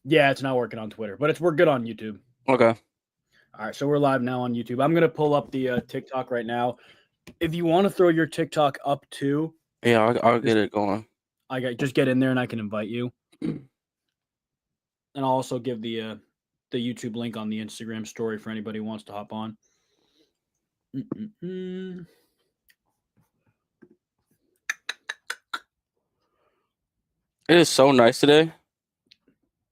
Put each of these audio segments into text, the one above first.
Yeah, it's not working on Twitter, but we're good on YouTube. Okay. All right, so we're live now on YouTube. I'm gonna pull up the TikTok right now. If you want to throw your TikTok up too, Yeah, I'll get it going. Just get in there and I can invite you, and I'll also give the YouTube link on the Instagram story for anybody who wants to hop on. It is so nice today.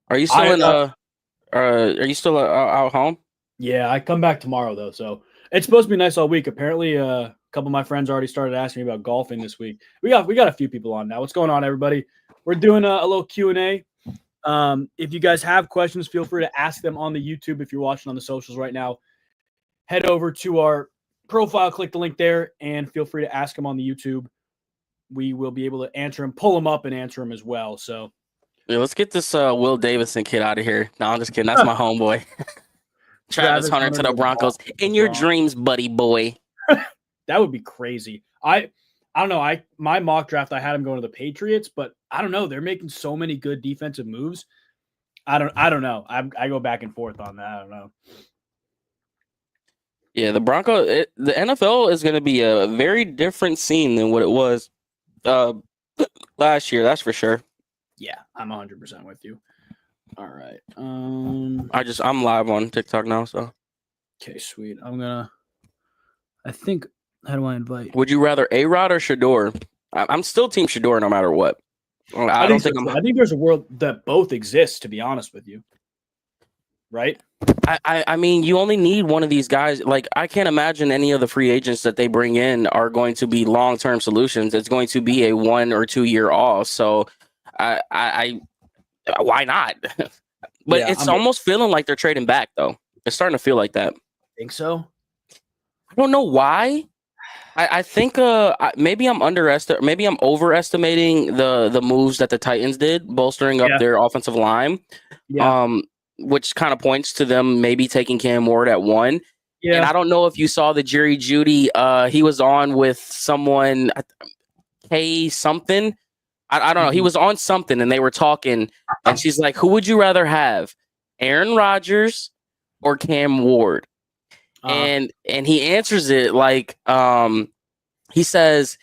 Are you still are you still out home? Yeah, I come back tomorrow though, so it's supposed to be nice all week. Apparently, a couple of my friends already started asking me about golfing this week. We got a few people on now. What's going on, everybody? We're doing a little Q&A. If you guys have questions, feel free to ask them on the YouTube. If you're watching on the socials right now, head over to our profile, click the link there, and feel free to ask them on the YouTube. We will be able to answer them, pull them up, and answer them as well. So, yeah, let's get this Will Davison kid out of here. No, I'm just kidding. That's my homeboy. Travis Hunter to the Broncos. In your dreams, buddy boy. That would be crazy. I don't know. My mock draft, I had him going to the Patriots, but I don't know. They're making so many good defensive moves. I don't know. I go back and forth on that. I don't know. Yeah, the the NFL is going to be a very different scene than what it was last year. That's for sure. Yeah, I'm 100% with you. All right. I'm live on TikTok now, so. Okay, sweet. I think, how do I invite? Would you rather A-Rod or Shador? I'm still team Shador no matter what. I think there's a world that both exist, to be honest with you. Right? I mean, you only need one of these guys. Like, I can't imagine any of the free agents that they bring in are going to be long-term solutions. It's going to be a 1 or 2 year off. So, I why not? But yeah, it's almost feeling like they're trading back, though. It's starting to feel like that. Think so? I don't know why. I think maybe I'm overestimating the moves that the Titans did, bolstering up their offensive line. Yeah. Which kind of points to them maybe taking Cam Ward at 1. Yeah. And I don't know if you saw the Jerry Jeudy. He was on with someone, K something. I don't know. He was on something and they were talking. And she's like, who would you rather have, Aaron Rodgers or Cam Ward? And he answers it like, he says,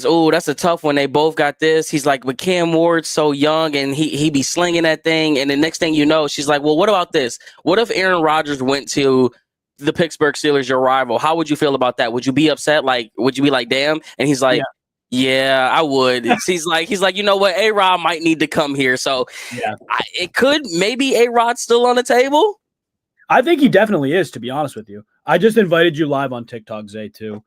oh, that's a tough one. They both got this. He's like, but Cam Ward's so young and he be slinging that thing. And the next thing you know, she's like, well, what about this? What if Aaron Rodgers went to the Pittsburgh Steelers, your rival? How would you feel about that? Would you be upset? Like, would you be like, damn? And he's like, yeah, I would. he's like, you know what? A-Rod might need to come here. So it could maybe A-Rod's still on the table. I think he definitely is, to be honest with you. I just invited you live on TikTok, Zay, too.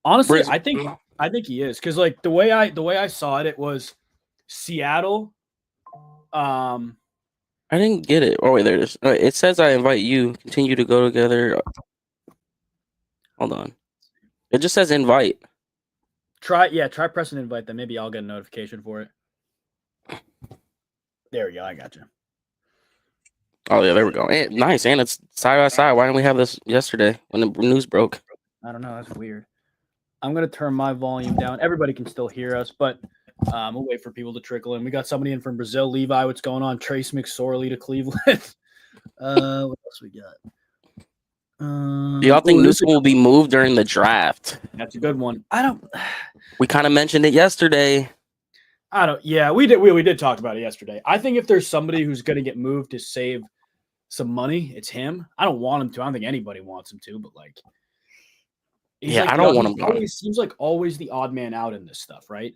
Honestly, I think he is, because like the way I saw it, it was Seattle. I didn't get it. Oh wait, there it is. It says I invite you. Continue to go together. Hold on. It just says invite. Try pressing invite. Then maybe I'll get a notification for it. There we go. I got you. Oh yeah, there we go. And, nice, and it's side by side. Why didn't we have this yesterday when the news broke? I don't know. That's weird. I'm going to turn my volume down. Everybody can still hear us, but we'll wait for people to trickle in. We got somebody in from Brazil. Levi, what's going on? Trace McSorley to Cleveland. What else we got? Do y'all think Newsom will be moved during the draft? That's a good one. We kind of mentioned it yesterday. Yeah, we did. We did talk about it yesterday. I think if there's somebody who's going to get moved to save some money, it's him. I don't want him to. I don't think anybody wants him to, but like. I don't want him. He seems like always the odd man out in this stuff, right?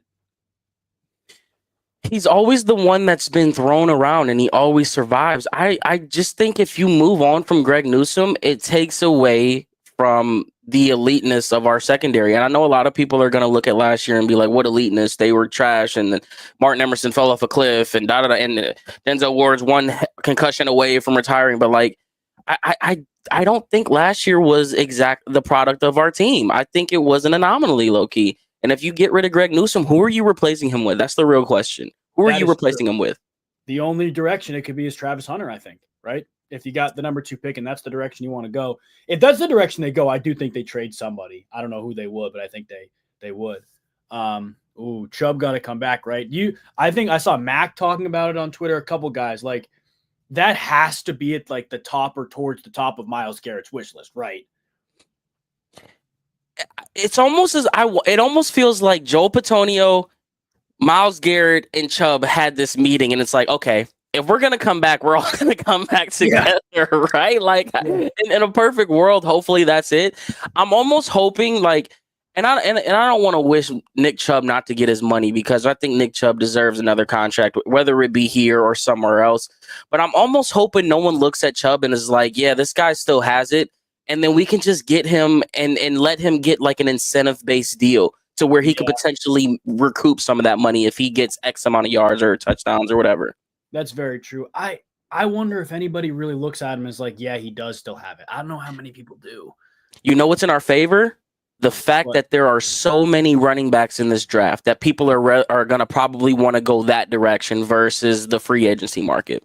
He's always the one that's been thrown around and he always survives. I just think if you move on from Greg Newsom, it takes away from the eliteness of our secondary. And I know a lot of people are going to look at last year and be like, what eliteness? They were trash. And then Martin Emerson fell off a cliff and and Denzel Ward's 1 concussion away from retiring. But like, I don't think last year was the product of our team. I think it was an anomaly, low-key. And if you get rid of Greg Newsom, who are you replacing him with? That's the real question. Who are you replacing him with? The only direction it could be is Travis Hunter, I think, right? If you got the number 2 pick and that's the direction you want to go. If that's the direction they go, I do think they trade somebody. I don't know who they would, but I think they would. Ooh, Chubb got to come back, right? I think I saw Mac talking about it on Twitter. A couple guys like that has to be at like the top or towards the top of Myles Garrett's wish list, right? It's almost it almost feels like Joe Patonio, Myles Garrett, and Chubb had this meeting, and it's like, okay, if we're gonna come back, we're all gonna come back together, right? Like in a perfect world, hopefully that's it. I'm almost hoping like. And I don't want to wish Nick Chubb not to get his money because I think Nick Chubb deserves another contract, whether it be here or somewhere else. But I'm almost hoping no one looks at Chubb and is like, yeah, this guy still has it. And then we can just get him and let him get like an incentive-based deal to where he could potentially recoup some of that money if he gets X amount of yards or touchdowns or whatever. That's very true. I wonder if anybody really looks at him as like, yeah, he does still have it. I don't know how many people do. You know what's in our favor? The fact that there are so many running backs in this draft that people are going to probably want to go that direction versus the free agency market.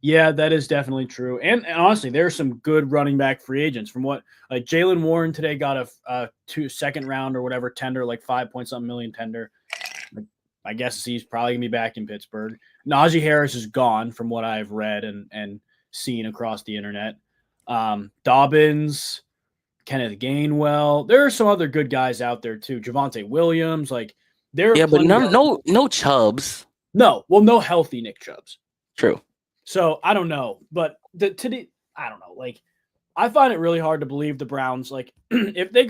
Yeah, that is definitely true. And honestly, there are some good running back free agents from what like Jaylen Warren today got a second round or whatever tender, like 5-point-something million tender. I guess he's probably going to be back in Pittsburgh. Najee Harris is gone from what I've read and seen across the internet. Dobbins, Kenneth Gainwell. There are some other good guys out there too. Javonte Williams, like there. But no Chubbs. No healthy Nick Chubbs. True. So I don't know, but I don't know. Like I find it really hard to believe the Browns. Like if they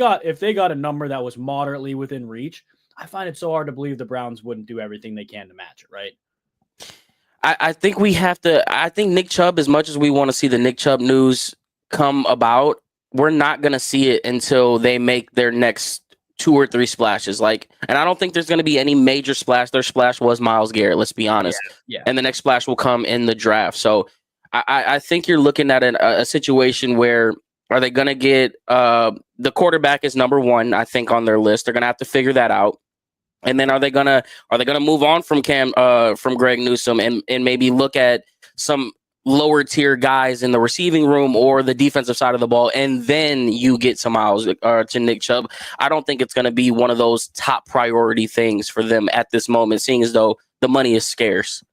got a number that was moderately within reach, I find it so hard to believe the Browns wouldn't do everything they can to match it. Right. I think we have to. I think Nick Chubb, as much as we want to see the Nick Chubb news come about, we're not going to see it until they make their next 2 or 3 splashes. Like, and I don't think there's going to be any major splash. Their splash was Myles Garrett, let's be honest. Yeah. And the next splash will come in the draft. So I think you're looking at a situation where are they going to get the quarterback is number 1, I think, on their list. They're going to have to figure that out. And then are they gonna move on from Greg Newsome and maybe look at some lower tier guys in the receiving room or the defensive side of the ball, and then you get to Myles to Nick Chubb? I don't think it's going to be one of those top priority things for them at this moment, seeing as though the money is scarce.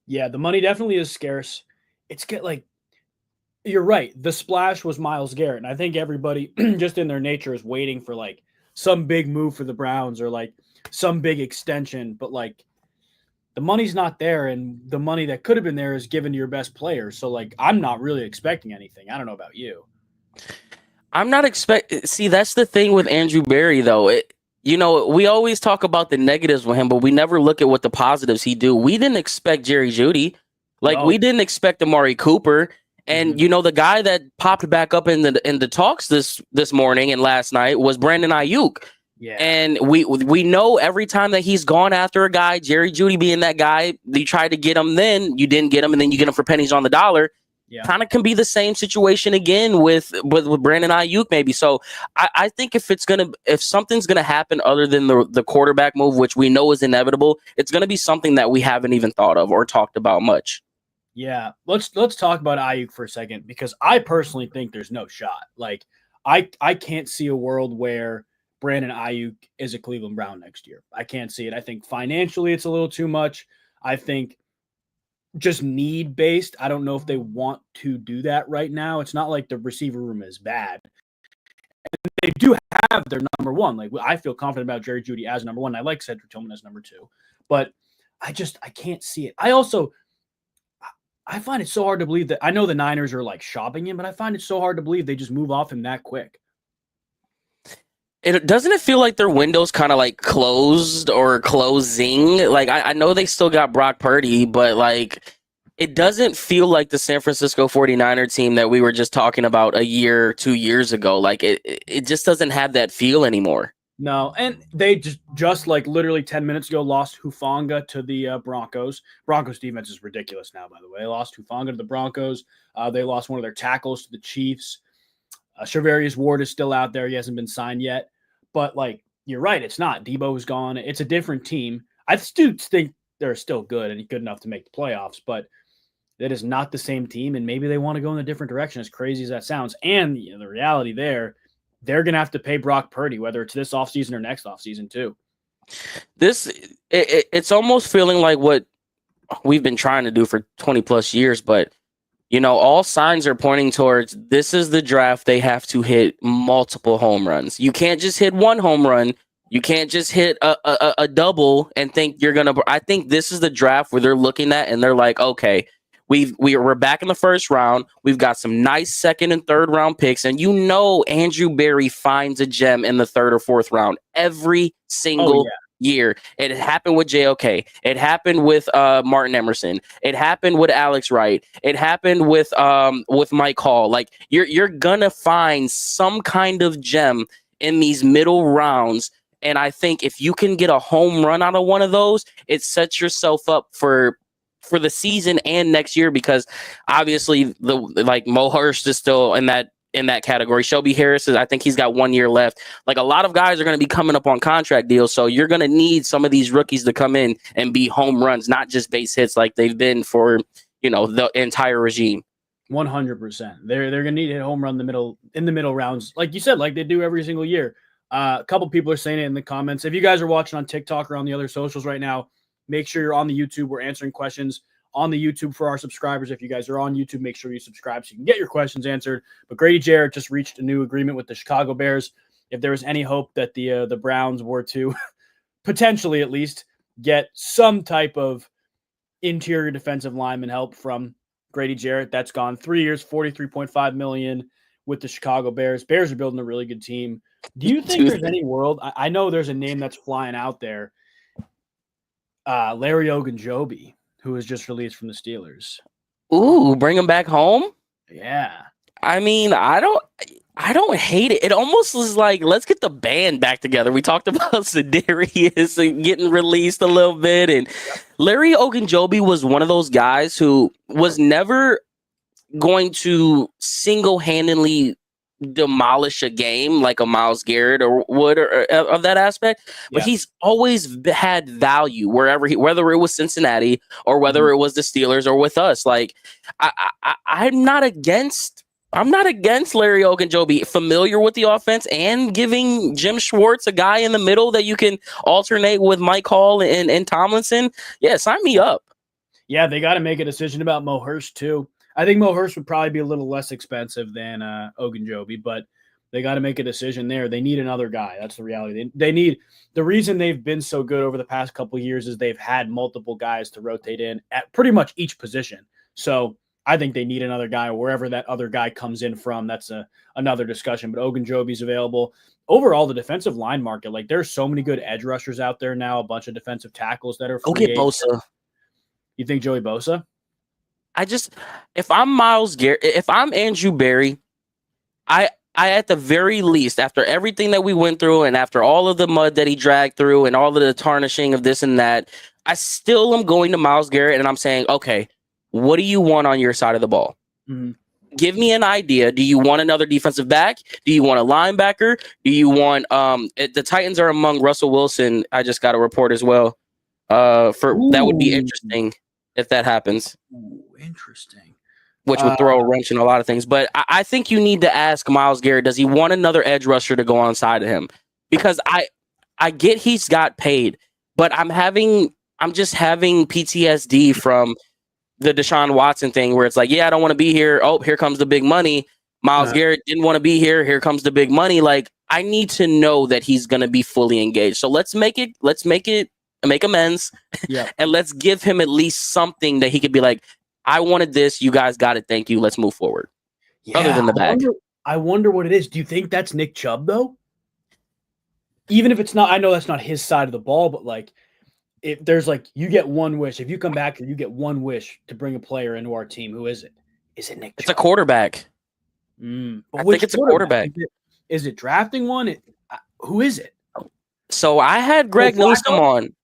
Yeah, the money definitely is scarce. You're right. The splash was Myles Garrett, and I think everybody just in their nature is waiting for like some big move for the Browns or like some big extension, but like the money's not there, and the money that could have been there is given to your best player. So, like, I'm not really expecting anything. I don't know about you. I'm not See, that's the thing with Andrew Berry, though. We always talk about the negatives with him, but we never look at what the positives he do. We didn't expect Jerry Jeudy. We didn't expect Amari Cooper. And, the guy that popped back up in the talks this morning and last night was Brandon Ayuk. Yeah. And we know every time that he's gone after a guy, Jerry Jeudy being that guy, you tried to get him, then you didn't get him, and then you get him for pennies on the dollar. Yeah. Kind of can be the same situation again with Brandon Ayuk, maybe. So I think if something's gonna happen other than the quarterback move, which we know is inevitable, it's gonna be something that we haven't even thought of or talked about much. Yeah, let's talk about Ayuk for a second, because I personally think there's no shot. Like I can't see a world where Brandon Ayuk is a Cleveland Brown next year. I can't see it. I think financially it's a little too much. I think just need based. I don't know if they want to do that right now. It's not like the receiver room is bad. And they do have their number 1. Like I feel confident about Jerry Jeudy as number 1. I like Cedric Tillman as number 2, but I can't see it. I find it so hard to believe that I know the Niners are like shopping him, but I find it so hard to believe they just move off him that quick. Doesn't it feel like their window's kind of like closed or closing? Like I know they still got Brock Purdy, but like it doesn't feel like the San Francisco 49er team that we were just talking about 2 years ago. Like it just doesn't have that feel anymore. No, and they just like literally 10 minutes ago lost Hufanga to the Broncos. Broncos defense is ridiculous now, by the way. They lost Hufanga to the Broncos. They lost one of their tackles to the Chiefs. Charvarius Ward is still out there. He hasn't been signed yet. But, like, you're right. It's not. Debo's gone. It's a different team. I still think they're still good and good enough to make the playoffs, but that is not the same team, and maybe they want to go in a different direction, as crazy as that sounds. And the reality there, they're going to have to pay Brock Purdy, whether it's this offseason or next offseason too. It's almost feeling like what we've been trying to do for 20 plus years, but all signs are pointing towards this is the draft. They have to hit multiple home runs. You can't just hit one home run. You can't just hit a double and think you're going to. I think this is the draft where they're looking at and they're like, okay, we're back in the first round. We've got some nice second and third round picks. And Andrew Berry finds a gem in the third or fourth round every single year. It happened with JOK. It happened with Martin Emerson. It happened with Alex Wright. It happened with Mike Hall. Like you're gonna find some kind of gem in these middle rounds. And I think if you can get a home run out of one of those, it sets yourself up for the season and next year, because obviously Mo Hurst is still in that category. Shelby Harris I think he's got 1 year left. Like a lot of guys are going to be coming up on contract deals. So you're going to need some of these rookies to come in and be home runs, not just base hits like they've been for, the entire regime. 100%. They're going to need to hit home run in the middle rounds. Like you said, like they do every single year. A couple people are saying it in the comments. If you guys are watching on TikTok or on the other socials right now, make sure you're on the YouTube. We're answering questions on the YouTube for our subscribers. If you guys are on YouTube, make sure you subscribe so you can get your questions answered. But Grady Jarrett just reached a new agreement with the Chicago Bears. If there was any hope that the Browns were to potentially at least get some type of interior defensive lineman help from Grady Jarrett, that's gone. 3 years, $43.5 million with the Chicago Bears. Bears are building a really good team. Do you think there's any world? I know there's a name that's flying out there. Larry Ogunjobi, who was just released from the Steelers. Ooh, bring him back home? Yeah. I mean, I don't hate it. It almost was like, let's get the band back together. We talked about Sedarius and getting released a little bit. And Larry Ogunjobi was one of those guys who was never going to single-handedly demolish a game like a Myles Garrett or would or of that aspect, but he's always had value whether it was Cincinnati or whether it was the Steelers or with us. Like I'm not against Larry Ogunjobi, familiar with the offense and giving Jim Schwartz a guy in the middle that you can alternate with Mike Hall and Tomlinson. Yeah, sign me up. Yeah, they got to make a decision about Mo Hurst too. I think Mo Hurst would probably be a little less expensive than Ogunjobi, but they got to make a decision there. They need another guy. That's the reality. They need the reason they've been so good over the past couple of years is they've had multiple guys to rotate in at pretty much each position. So I think they need another guy wherever that other guy comes in from. That's another discussion. But Ogunjobi's available. Overall, the defensive line market, like there's so many good edge rushers out there now. A bunch of defensive tackles that are free. Go get Bosa. You think Joey Bosa? If I'm Myles Garrett, if I'm Andrew Berry, I at the very least, after everything that we went through and after all of the mud that he dragged through and all of the tarnishing of this and that, I still am going to Myles Garrett and I'm saying, okay, what do you want on your side of the ball? Mm-hmm. Give me an idea. Do you want another defensive back? Do you want a linebacker? Do you want the Titans are among Russell Wilson? I just got a report as well. That would be interesting if that happens. Ooh, interesting. Which would throw a wrench in a lot of things. But I think you need to ask Myles Garrett, does he want another edge rusher to go on side of him? Because I get he's got paid, but I'm just having PTSD from the Deshaun Watson thing where it's like, yeah, I don't want to be here. Oh, here comes the big money. Myles Garrett didn't want to be here. Here comes the big money. Like, I need to know that he's going to be fully engaged. So let's make amends. Yeah. And let's give him at least something that he could be like, I wanted this. You guys got it. Thank you. Let's move forward. Yeah, other than the bag. I wonder what it is. Do you think that's Nick Chubb, though? Even if it's not, I know that's not his side of the ball, but like, if there's like, you get one wish. If you come back and you get one wish to bring a player into our team, who is it? Is it Nick Chubb? It's a quarterback. I think it's a quarterback. Is it drafting one? Who is it? So I had Greg Newsome on.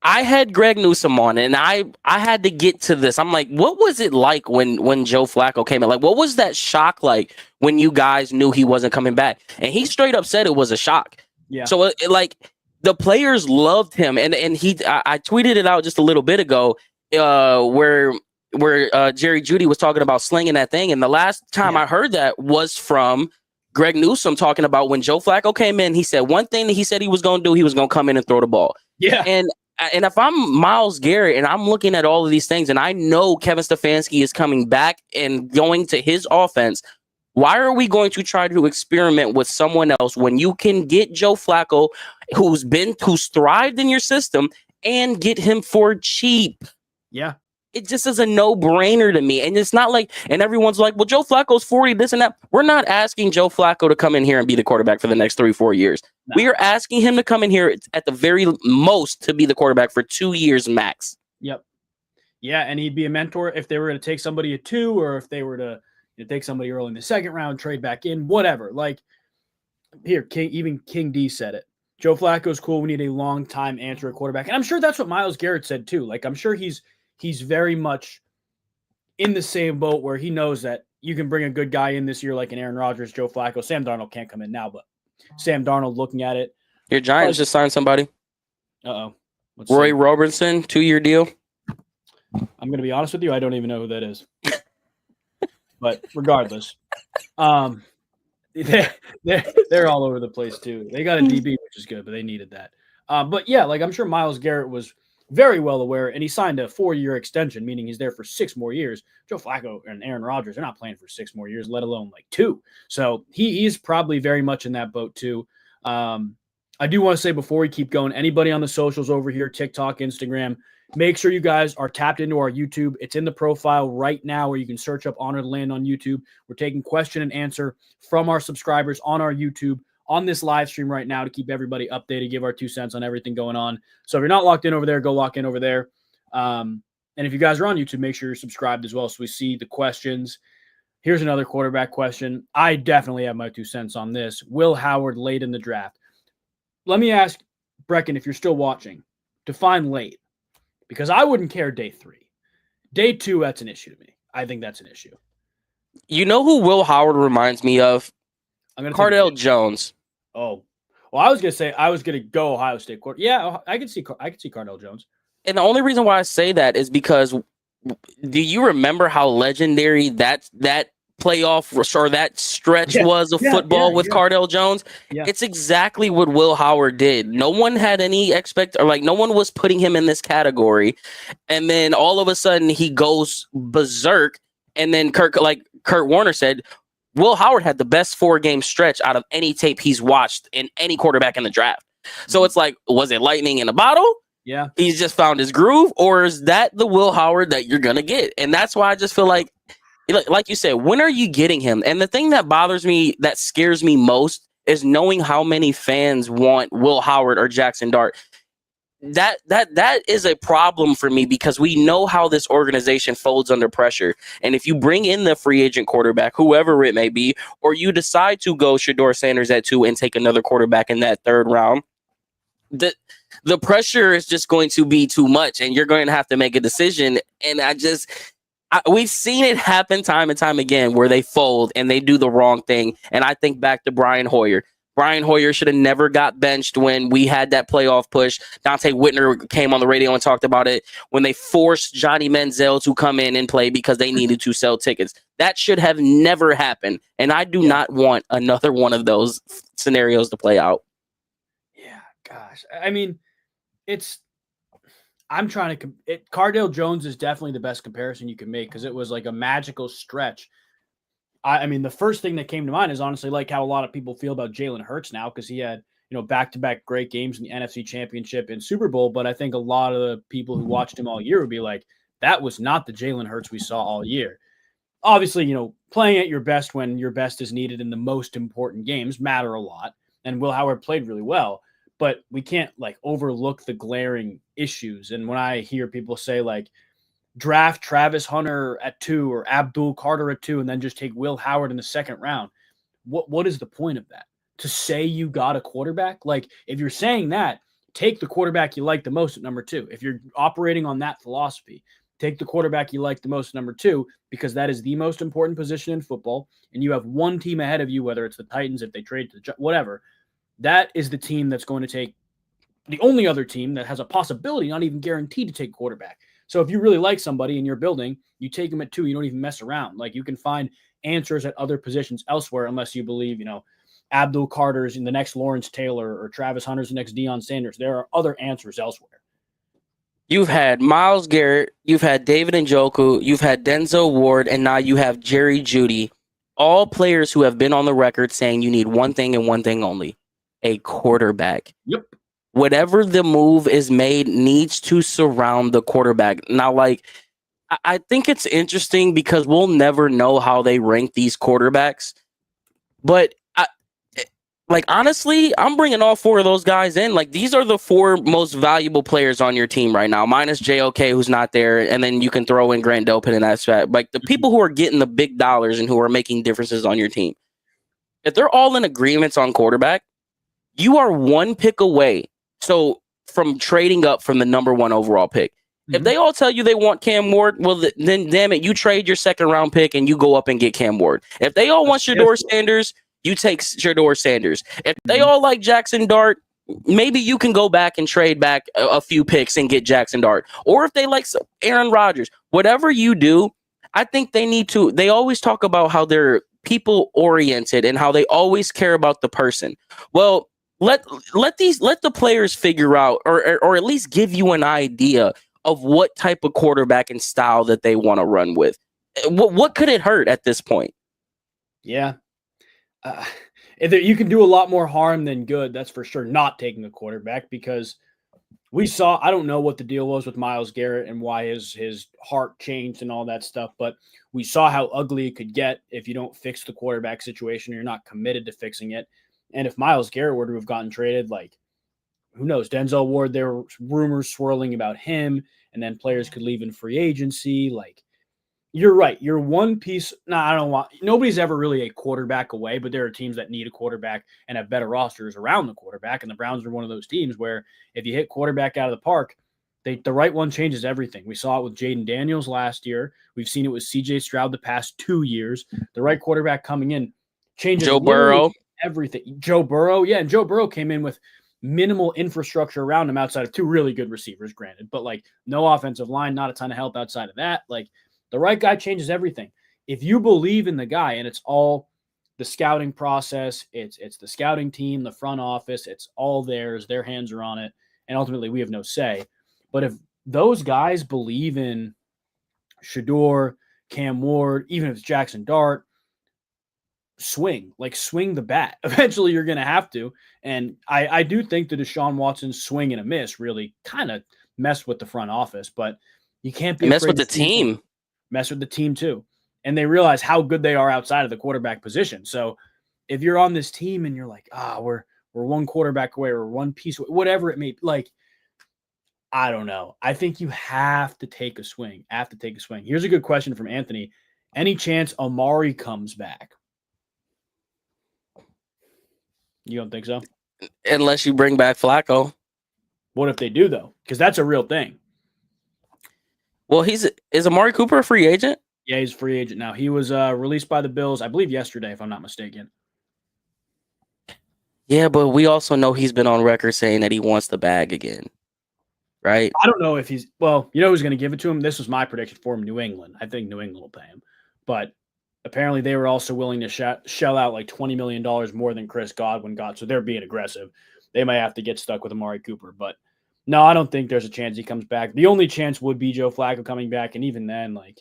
I had Greg Newsome on, and I had to get to this. I'm like, what was it like when Joe Flacco came in? Like, what was that shock like when you guys knew he wasn't coming back? And he straight up said it was a shock. Yeah. So like the players loved him, and I tweeted it out just a little bit ago, where Jerry Jeudy was talking about slinging that thing, and the last time I heard that was from Greg Newsome talking about when Joe Flacco came in, he said one thing that he said he was going to do, he was going to come in and throw the ball. Yeah. And if I'm Myles Garrett and I'm looking at all of these things and I know Kevin Stefanski is coming back and going to his offense, why are we going to try to experiment with someone else when you can get Joe Flacco, who's thrived in your system, and get him for cheap? Yeah. It just is a no-brainer to me. And it's not like, and everyone's like, well, Joe Flacco's 40, this and that. We're not asking Joe Flacco to come in here and be the quarterback for the next 3-4 years. No. We are asking him to come in here at the very most to be the quarterback for 2 years max. Yep. Yeah, and he'd be a mentor if they were going to take somebody at 2, or if they were to take somebody early in the second round, trade back in, whatever. Like, here, King D said it. Joe Flacco's cool. We need a long-time answer at quarterback. And I'm sure that's what Myles Garrett said too. Like, I'm sure he's very much in the same boat where he knows that you can bring a good guy in this year like an Aaron Rodgers, Joe Flacco. Sam Darnold can't come in now, but Sam Darnold looking at it. Your Giants just signed somebody. Uh-oh. Roy Robertson, 2-year deal. I'm going to be honest with you. I don't even know who that is. But regardless, they're all over the place too. They got a DB, which is good, but they needed that. But yeah, like I'm sure Myles Garrett was very well aware, and he signed a 4-year extension, meaning he's there for 6 more years. Joe Flacco and Aaron Rodgers, they're not playing for 6 more years, let alone like 2. So he is probably very much in that boat too. I do want to say before we keep going, anybody on the socials over here, TikTok, Instagram, make sure you guys are tapped into our YouTube. It's in the profile right now where you can search up Honor the Land on YouTube. We're taking question and answer from our subscribers on our YouTube on this live stream right now to keep everybody updated, give our 2 cents on everything going on. So if you're not locked in over there, go lock in over there. And if you guys are on YouTube, make sure you're subscribed as well so we see the questions. Here's another quarterback question. I definitely have my 2 cents on this. Will Howard late in the draft? Let me ask, Brecken, if you're still watching, define late. Because I wouldn't care day 3. Day 2, that's an issue to me. I think that's an issue. You know who Will Howard reminds me of? Cardale Jones. Oh. Well, I was going to say I was going to go Ohio State quarter. Yeah, I could see Cardale Jones. And the only reason why I say that is because do you remember how legendary that playoff or that stretch was of football with Cardale Jones? Yeah. It's exactly what Will Howard did. No one had any no one was putting him in this category. And then all of a sudden he goes berserk. And then Kurt Warner said, Will Howard had the best 4-game stretch out of any tape he's watched in any quarterback in the draft. So it's like, was it lightning in a bottle? Yeah. He's just found his groove, or is that the Will Howard that you're going to get? And that's why I just feel like you said, when are you getting him? And the thing that bothers me, that scares me most, is knowing how many fans want Will Howard or Jackson Dart. That is a problem for me because we know how this organization folds under pressure. And if you bring in the free agent quarterback, whoever it may be, or you decide to go Shedeur Sanders at 2 and take another quarterback in that 3rd round, the pressure is just going to be too much, and you're going to have to make a decision. And we've seen it happen time and time again where they fold and they do the wrong thing. And I think back to Brian Hoyer. Brian Hoyer should have never got benched when we had that playoff push. Dante Whitner came on the radio and talked about it when they forced Johnny Manziel to come in and play because they needed to sell tickets. That should have never happened. And I do not want another one of those scenarios to play out. Yeah, gosh. I mean, Cardale Jones is definitely the best comparison you can make because it was like a magical stretch. I mean, the first thing that came to mind is honestly like how a lot of people feel about Jalen Hurts now because he had, back-to-back great games in the NFC Championship and Super Bowl. But I think a lot of the people who watched him all year would be like, that was not the Jalen Hurts we saw all year. Obviously, playing at your best when your best is needed in the most important games matter a lot. And Will Howard played really well. But we can't overlook the glaring issues. And when I hear people say draft Travis Hunter at 2 or Abdul Carter at 2 and then just take Will Howard in the 2nd round, what is the point of that? To say you got a quarterback? If you're saying that, take the quarterback you like the most at number 2. If you're operating on that philosophy, take the quarterback you like the most at number 2 because that is the most important position in football. And you have one team ahead of you, whether it's the Titans, if they trade to whatever. That is the team that's going to take the only other team that has a possibility, not even guaranteed to take quarterback. So if you really like somebody in your building, you take them at 2. You don't even mess around. You can find answers at other positions elsewhere unless you believe, Abdul Carter's in the next Lawrence Taylor or Travis Hunter's the next Deion Sanders. There are other answers elsewhere. You've had Myles Garrett, you've had David Njoku, you've had Denzel Ward, and now you have Jerry Jeudy. All players who have been on the record saying you need one thing and one thing only, a quarterback. Yep. Whatever the move is made needs to surround the quarterback. Now, like, I think it's interesting because we'll never know how they rank these quarterbacks. But, honestly, I'm bringing all four of those guys in. Like, these are the four most valuable players on your team right now, minus JOK, who's not there. And then you can throw in Grant Delpit and that's that. Like, the people who are getting the big dollars and who are making differences on your team, if they're all in agreements on quarterback, you are one pick away. So from trading up from the number one overall pick. If they all tell you they want Cam Ward, well, then damn it, you trade your second round pick and you go up and get Cam Ward. If they all want Shedeur Sanders, you take Shedeur Sanders. If they all like Jackson Dart, maybe you can go back and trade back a few picks and get Jackson Dart. Or if they like Aaron Rodgers, whatever you do, I think they need to. They always talk about how they're people oriented and how they always care about the person. Well, let the players figure out or at least give you an idea of what type of quarterback and style that they want to run with. What could it hurt at this point? Yeah. You can do a lot more harm than good, that's for sure, not taking a quarterback, because we saw, I don't know what the deal was with Myles Garrett and why his heart changed and all that stuff, but we saw how ugly it could get if you don't fix the quarterback situation or you're not committed to fixing it. And if Myles Garrett were to have gotten traded, like, who knows? Denzel Ward, there were rumors swirling about him, and then players could leave in free agency. Like, you're right. You're one piece. Nobody's ever really a quarterback away, but there are teams that need a quarterback and have better rosters around the quarterback. And the Browns are one of those teams where if you hit quarterback out of the park, the right one changes everything. We saw it with Jaden Daniels last year. We've seen it with CJ Stroud the past 2 years. The right quarterback coming in changes Joe Burrow. Everything. Joe Burrow. Yeah. And Joe Burrow came in with minimal infrastructure around him outside of two really good receivers, granted, but like no offensive line, not a ton of help outside of that. Like, the right guy changes everything. If you believe in the guy, and it's all the scouting process, it's the scouting team, the front office, it's all theirs, their hands are on it, and ultimately we have no say. But if those guys believe in Shedeur, Cam Ward, even if it's Jackson Dart, swing the bat. Eventually you're going to have to. And I do think the Deshaun Watson's swing and a miss really kind of messed with the front office, but you can't be mess with the team. Mess with the team too. And they realize how good they are outside of the quarterback position. So if you're on this team and you're like, we're one quarterback away or one piece, whatever it may be, like, I don't know. I think you have to take a swing. Here's a good question from Anthony. Any chance Amari comes back? You don't think so? Unless you bring back Flacco. What if they do, though? Because that's a real thing. Well, is Amari Cooper a free agent? Yeah, he's a free agent now. He was released by the Bills, I believe, yesterday, if I'm not mistaken. Yeah, but we also know he's been on record saying that he wants the bag again, right? I don't know if he's – well, you know who's going to give it to him? This was my prediction for him, New England. I think New England will pay him. But apparently they were also willing to shell out like $20 million more than Chris Godwin got, so they're being aggressive. They might have to get stuck with Amari Cooper, but – no, I don't think there's a chance he comes back. The only chance would be Joe Flacco coming back, and even then, like,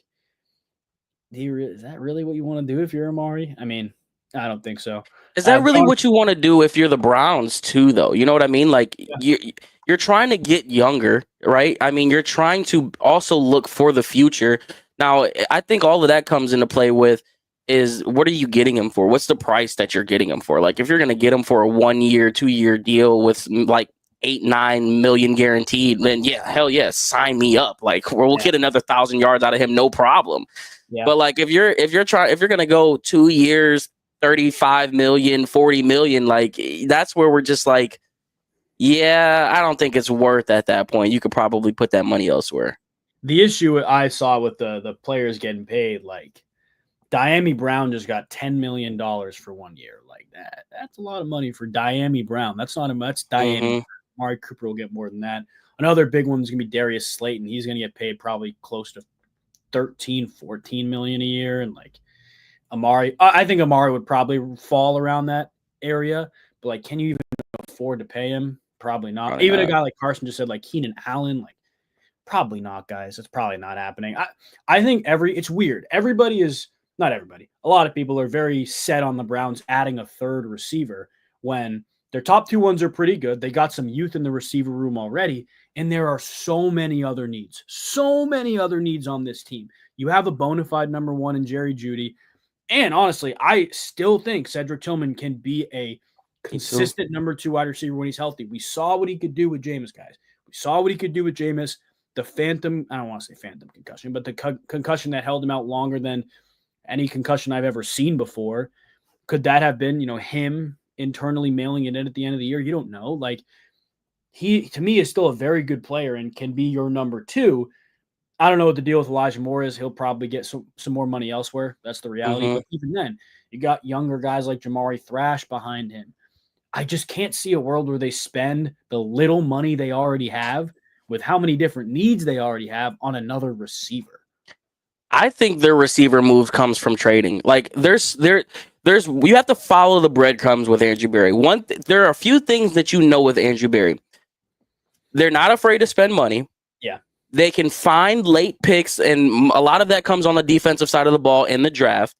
is that really what you want to do if you're Amari? I mean, I don't think so. Is that really what you want to do if you're the Browns too, though? You know what I mean? Like, you're trying to get younger, right? I mean, you're trying to also look for the future. Now, I think all of that comes into play with is what are you getting him for? What's the price that you're getting him for? Like, if you're going to get him for a 1 year, 2 year deal with like 8-9 million guaranteed, then yeah, hell yes, sign me up. Like, we'll get another 1,000 yards out of him, no problem. Yeah. But like, if you're gonna go 2 years, 35 million, 40 million, like, that's where we're just like, yeah, I don't think it's worth at that point. You could probably put that money elsewhere. The issue I saw with the players getting paid, like, Diami Brown just got $10 million for 1 year. Like, that's a lot of money for Diami Brown. That's not that's Diami. Mm-hmm. Amari Cooper will get more than that. Another big one is going to be Darius Slayton. He's going to get paid probably close to 13, 14 million a year. And like Amari, I think Amari would probably fall around that area, but like, can you even afford to pay him? Probably not. Probably Even not. a guy like Carson just said, like Keenan Allen, like probably not, guys. It's probably not happening. I think it's weird. Not everybody. A lot of people are very set on the Browns adding a third receiver when their top 2 ones are pretty good. They got some youth in the receiver room already, and there are so many other needs. So many other needs on this team. You have a bona fide number 1 in Jerry Jeudy. And honestly, I still think Cedric Tillman can be a consistent number 2 wide receiver when he's healthy. We saw what he could do with Jameis, guys. We saw what he could do with Jameis. The phantom, I don't want to say phantom concussion, but the concussion that held him out longer than any concussion I've ever seen before. Could that have been, him internally mailing it in at the end of the year? You don't know. Like, he, to me, is still a very good player and can be your number 2. I don't know what the deal with Elijah Moore is. He'll probably get some more money elsewhere. That's the reality. But even then, you got younger guys like Jamari Thrash behind him. I just can't see a world where they spend the little money they already have with how many different needs they already have on another receiver. I think their receiver move comes from trading. Like there's you have to follow the breadcrumbs with Andrew Berry. There are a few things that you know with Andrew Berry. They're not afraid to spend money. Yeah. They can find late picks, and a lot of that comes on the defensive side of the ball in the draft.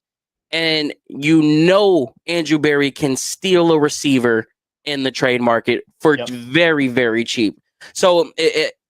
And Andrew Berry can steal a receiver in the trade market for very, very cheap. So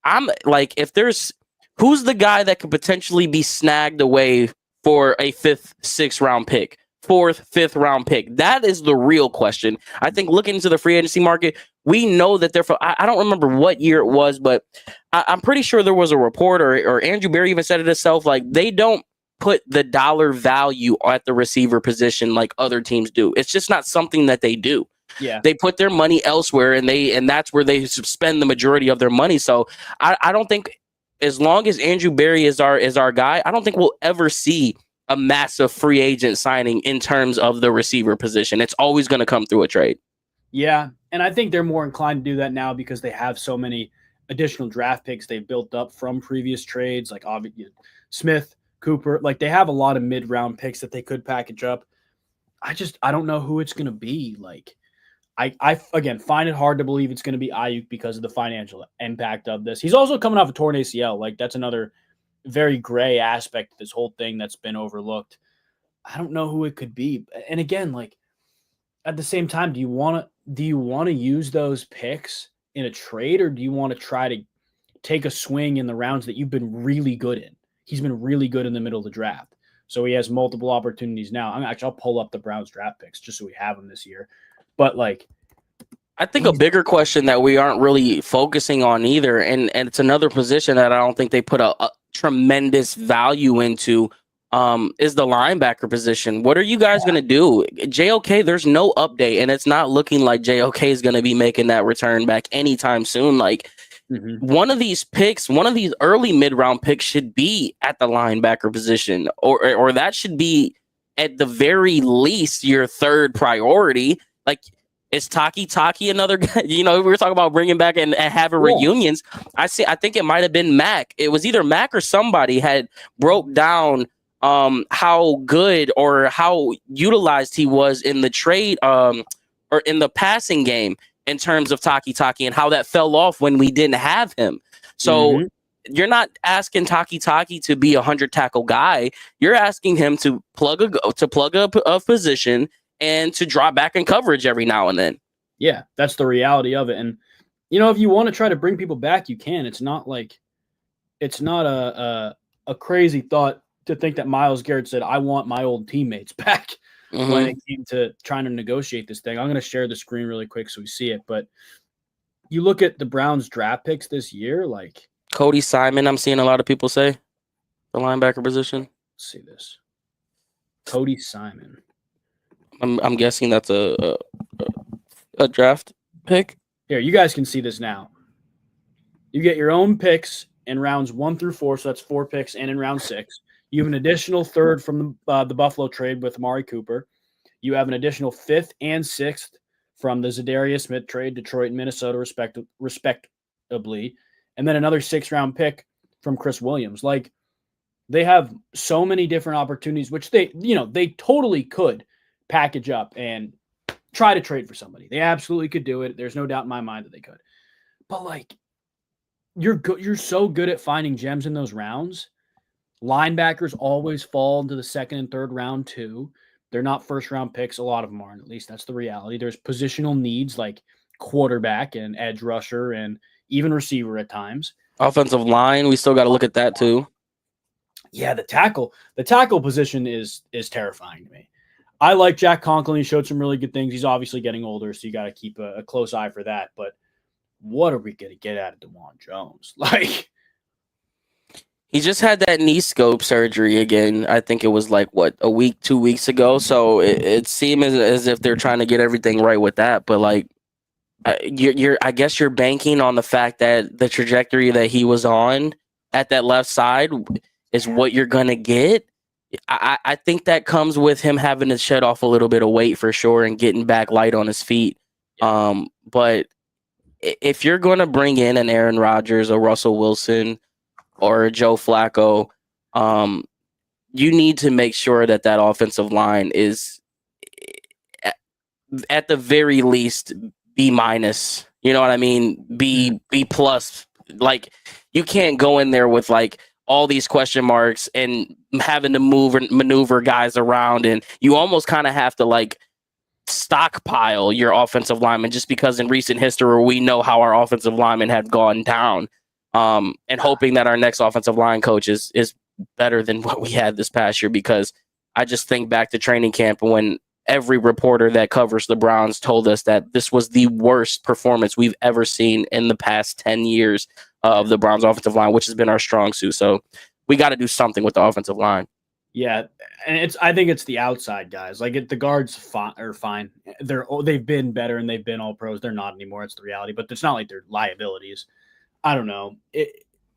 I'm like, who's the guy that could potentially be snagged away for a 5th, 6th round pick, 4th, 5th round pick? That is the real question. I think looking into the free agency market, we know that I don't remember what year it was, but I'm pretty sure there was a report or Andrew Berry even said it himself. Like, they don't put the dollar value at the receiver position like other teams do. It's just not something that they do. Yeah, they put their money elsewhere, and that's where they spend the majority of their money. So I don't think, as long as Andrew Berry is our guy, I don't think we'll ever see a massive free agent signing in terms of the receiver position. It's always going to come through a trade. Yeah, and I think they're more inclined to do that now because they have so many additional draft picks they've built up from previous trades, like obviously Smith, Cooper. Like, they have a lot of mid-round picks that they could package up. I don't know who it's going to be. Like, I again find it hard to believe it's going to be Ayuk because of the financial impact of this. He's also coming off a torn ACL. Like, that's another very gray aspect of this whole thing that's been overlooked. I don't know who it could be. And again, like, at the same time, do you want to use those picks in a trade, or do you want to try to take a swing in the rounds that you've been really good in? He's been really good in the middle of the draft, so he has multiple opportunities now. I'll pull up the Browns draft picks just so we have them this year. But like, I think a bigger question that we aren't really focusing on either, and it's another position that I don't think they put a tremendous value into, is the linebacker position. What are you guys going to do? JOK, there's no update, and it's not looking like JOK is going to be making that return back anytime soon. Like, one of these early mid-round picks should be at the linebacker position, or that should be at the very least your 3rd priority. Like, is Taki another guy? We were talking about bringing back and having reunions. I think it might have been Mac. It was either Mac or somebody had broke down how good or how utilized he was in the trade or in the passing game in terms of Taki and how that fell off when we didn't have him. So you're not asking Taki to be 100 tackle guy. You're asking him to plug a position and to draw back in coverage every now and then. Yeah, that's the reality of it. And, if you want to try to bring people back, you can. It's not a crazy thought to think that Myles Garrett said, I want my old teammates back when it came to trying to negotiate this thing. I'm going to share the screen really quick so we see it. But you look at the Browns draft picks this year, like Cody Simon, I'm seeing a lot of people say the linebacker position. Let's see this. Cody Simon. I'm guessing that's a draft pick. Here, you guys can see this now. You get your own picks in rounds 1 through 4, so that's 4 picks, and in round 6. You have an additional 3rd from the Buffalo trade with Amari Cooper. You have an additional 5th and 6th from the Zadarius Smith trade, Detroit and Minnesota, respectively, and then another 6th-round pick from Chris Williams. Like, they have so many different opportunities, which they totally could package up and try to trade for somebody. They absolutely could do it. There's no doubt in my mind that they could. But like, you're so good at finding gems in those rounds. Linebackers always fall into the second and third round too. They're not first round picks. A lot of them aren't. At least that's the reality. There's positional needs like quarterback and edge rusher and even receiver at times. Offensive line, we still got to look at that too. Yeah, the tackle position is terrifying to me. I like Jack Conklin. He showed some really good things. He's obviously getting older, so you got to keep a close eye for that. But what are we going to get out of DeJuan Jones? Like, he just had that knee scope surgery again. I think it was like, what, a week, 2 weeks ago. So it seemed as if they're trying to get everything right with that. But like, I guess you're banking on the fact that the trajectory that he was on at that left side is what you're going to get. I think that comes with him having to shed off a little bit of weight for sure and getting back light on his feet. But if you're going to bring in an Aaron Rodgers, a Russell Wilson, or a Joe Flacco, you need to make sure that offensive line is at the very least B-. You know what I mean? B+ Like, you can't go in there with like all these question marks and having to move and maneuver guys around, and you almost kind of have to like stockpile your offensive linemen, just because in recent history we know how our offensive linemen have gone down, and hoping that our next offensive line coach is better than what we had this past year. Because I just think back to training camp when every reporter that covers the Browns told us that this was the worst performance we've ever seen in the past 10 years of the Browns offensive line, which has been our strong suit. So we got to do something with the offensive line. Yeah, and I think it's the outside guys. Like, the guards are fine. They've been better and they've been all pros. They're not anymore. It's the reality. But it's not like they're liabilities. I don't know.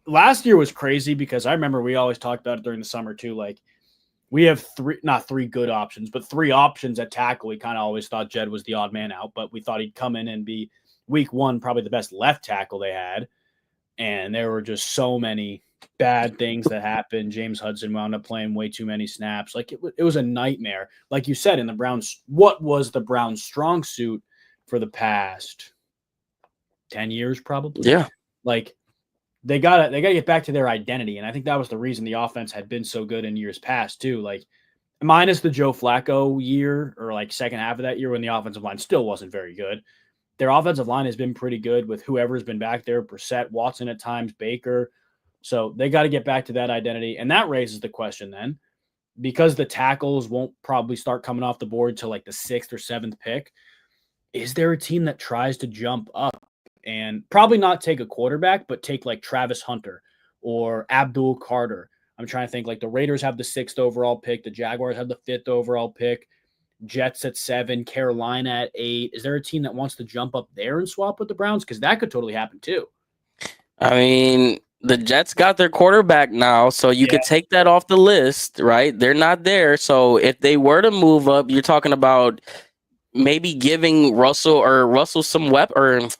Last year was crazy because I remember we always talked about it during the summer too. Like, we have not three good options, but three options at tackle. We kind of always thought Jed was the odd man out, but we thought he'd come in and be week one probably the best left tackle they had. And there were just so many bad things that happened. James Hudson wound up playing way too many snaps. Like, it was a nightmare. Like you said, in the Browns, what was the Browns' strong suit for the past 10 years probably? Yeah. Like, they gotta get back to their identity. And I think that was the reason the offense had been so good in years past too. Like, minus the Joe Flacco year, or like second half of that year when the offensive line still wasn't very good. Their offensive line has been pretty good with whoever's been back there, Brissett, Watson at times, Baker. So they got to get back to that identity. And that raises the question then, because the tackles won't probably start coming off the board till like the 6th or 7th pick, is there a team that tries to jump up and probably not take a quarterback, but take like Travis Hunter or Abdul Carter? I'm trying to think, like, the Raiders have the 6th overall pick. The Jaguars have the 5th overall pick. Jets at 7, Carolina at 8. Is there a team that wants to jump up there and swap with the Browns? Because that could totally happen too. I mean, the Jets got their quarterback now, so you could take that off the list, right? They're not there. So if they were to move up, you're talking about maybe giving Fields some weapons.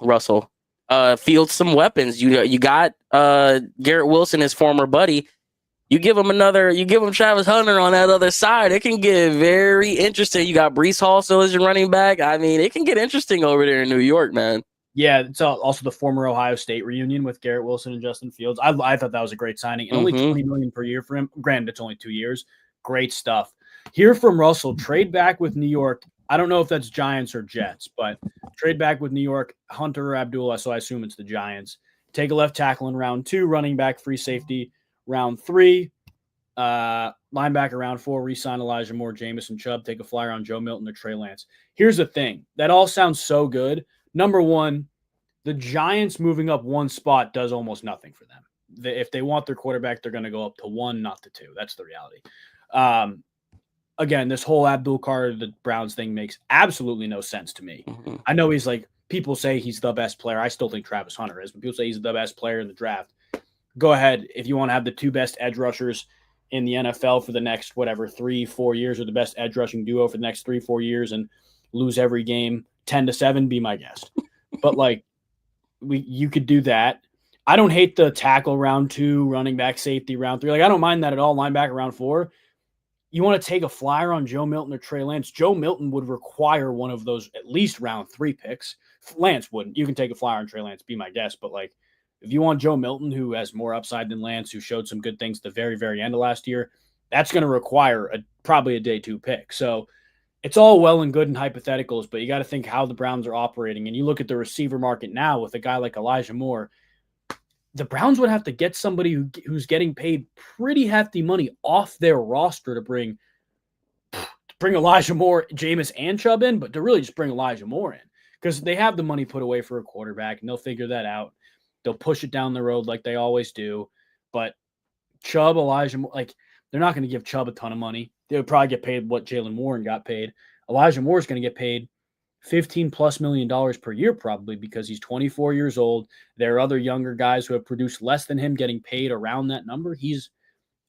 You got Garrett Wilson, his former buddy. You give him Travis Hunter on that other side. It can get very interesting. You got Breece Hall still as your running back. I mean, it can get interesting over there in New York, man. Yeah, it's also the former Ohio State reunion with Garrett Wilson and Justin Fields. I thought that was a great signing. And only $20 million per year for him. Granted, it's only 2 years. Great stuff. Hear from Russell. Trade back with New York. I don't know if that's Giants or Jets, but trade back with New York, Hunter or Abdullah, so I assume it's the Giants. Take a left tackle in round 2, running back, free safety round 3, linebacker round 4, re-sign Elijah Moore, Jamison Chubb, take a flyer on Joe Milton or Trey Lance. Here's the thing. That all sounds so good. Number one, the Giants moving up one spot does almost nothing for them. If they want their quarterback, they're going to go up to 1, not to 2. That's the reality. Again, this whole Abdul Carter, the Browns thing makes absolutely no sense to me. I know he's like, people say he's the best player. I still think Travis Hunter is, but people say he's the best player in the draft. Go ahead. If you want to have the 2 best edge rushers in the NFL for the next, 3-4 years, or the best edge rushing duo for the next 3-4 years, and lose every game 10-7, be my guest. But like, you could do that. I don't hate the tackle round 2, running back, safety round 3. Like, I don't mind that at all. Linebacker round 4. you want to take a flyer on Joe Milton or Trey Lance. Joe Milton would require one of those at least round 3 picks. Lance wouldn't. You can take a flyer on Trey Lance, be my guest. But like, if you want Joe Milton, who has more upside than Lance, who showed some good things at the very, very end of last year, that's going to require probably a day 2 pick. So it's all well and good in hypotheticals, but you got to think how the Browns are operating. And you look at the receiver market now with a guy like Elijah Moore, the Browns would have to get somebody who's getting paid pretty hefty money off their roster to bring Elijah Moore, Jameis, and Chubb in, but to really just bring Elijah Moore in because they have the money put away for a quarterback, and they'll figure that out. They'll push it down the road like they always do. But Chubb, Elijah Moore, like they're not going to give Chubb a ton of money. They would probably get paid what Jalen Warren got paid. Elijah Moore is going to get paid $15+ million per year probably because he's 24 years old. There are other younger guys who have produced less than him getting paid around that number. He's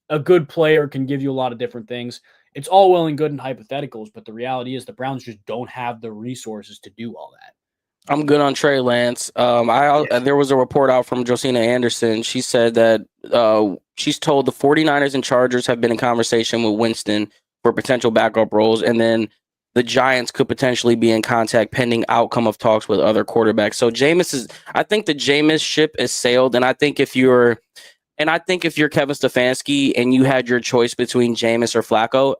a good player, can give you a lot of different things. It's all well and good in hypotheticals, but the reality is the Browns just don't have the resources to do all that. I'm good on Trey Lance. There was a report out from Josina Anderson. She said that she's told the 49ers and Chargers have been in conversation with Winston for potential backup roles, and then the Giants could potentially be in contact pending outcome of talks with other quarterbacks. So I think the Jameis ship is sailed, and I think if you're Kevin Stefanski and you had your choice between Jameis or Flacco,